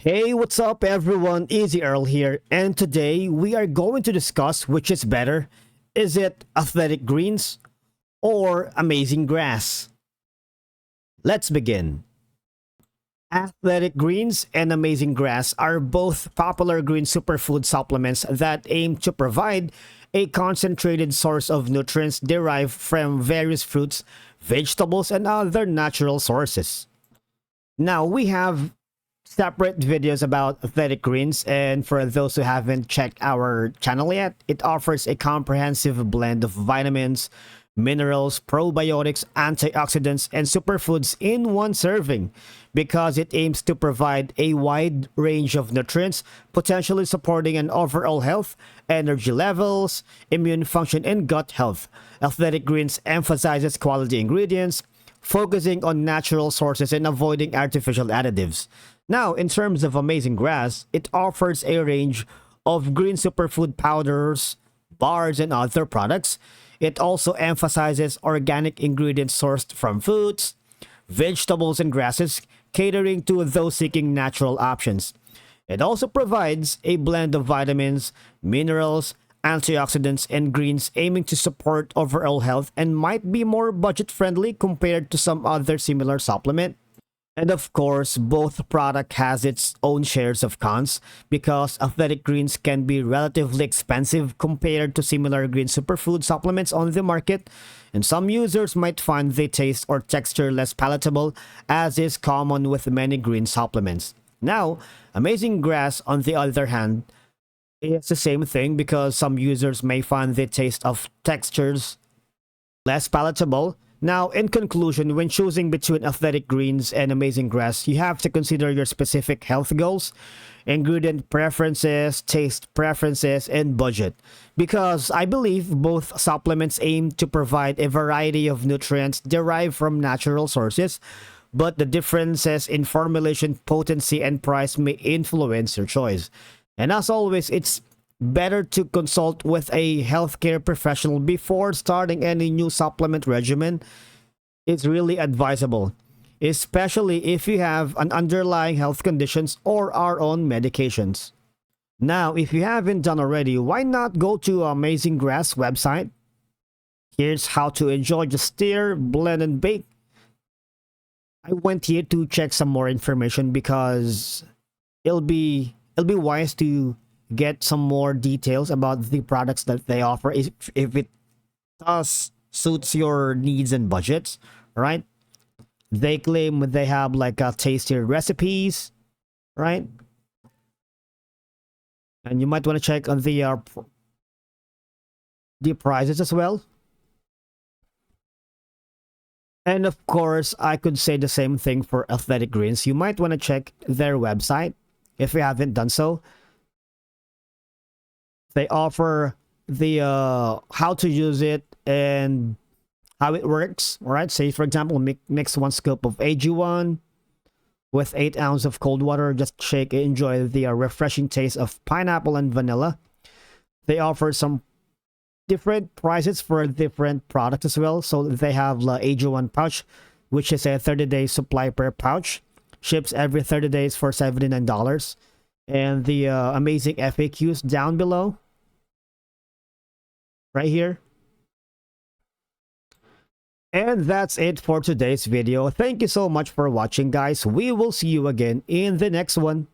Hey, what's up everyone? Easy Earl here, and today we are going to discuss which is better. Is it Athletic Greens or Amazing Grass? Let's begin. Athletic Greens and Amazing Grass are both popular green superfood supplements that aim to provide a concentrated source of nutrients derived from various fruits, vegetables, and other natural sources. Now, we have separate videos about athletic greens, and for those who haven't checked our channel yet, it offers a comprehensive blend of vitamins, minerals, probiotics, antioxidants, and superfoods in one serving because it aims to provide a wide range of nutrients, potentially supporting an overall health, energy levels, immune function, and gut health. Athletic greens emphasizes quality ingredients, focusing on natural sources and avoiding artificial additives. Now, in terms of Amazing Grass, it offers a range of green superfood powders, bars, and other products. It also emphasizes organic ingredients sourced from foods, vegetables, and grasses, catering to those seeking natural options. It also provides a blend of vitamins, minerals, antioxidants, and greens aiming to support overall health and might be more budget friendly compared to some other similar supplement. And of course, both product has its own shares of cons because athletic greens can be relatively expensive compared to similar green superfood supplements on the market, and some users might find the taste or texture less palatable, as is common with many green supplements. Now, Amazing Grass, on the other hand, it's the same thing because some users may find the taste of textures less palatable. Now, in conclusion, when choosing between athletic greens and amazing grass, you have to consider your specific health goals, ingredient preferences, taste preferences, and budget. Because I believe both supplements aim to provide a variety of nutrients derived from natural sources, but the differences in formulation, potency, and price may influence your choice. And as always, it's better to consult with a healthcare professional before starting any new supplement regimen. It's really advisable, especially if you have an underlying health conditions or are on medications. Now, if you haven't done already, why not go to Amazing Grass website? Here's how to enjoy the stir, blend, and bake. I went here to check some more information because it'll be wise to get some more details about the products that they offer if it does suits your needs and budgets, right? They claim they have like tastier recipes, right? And you might want to check on the prices as well. And of course, I could say the same thing for athletic greens. You might want to check their website if you haven't done so. They offer the how to use it and how it works. All right, say for example, mix one scoop of AG1 with 8 ounces of cold water. Just shake and enjoy the refreshing taste of pineapple and vanilla. They offer some different prices for different products as well. So they have the AG1 pouch, which is a 30-day supply per pouch. Ships every 30 days for $79. And the amazing FAQs down below. Right here. And that's it for today's video. Thank you so much for watching, guys. We will see you again in the next one.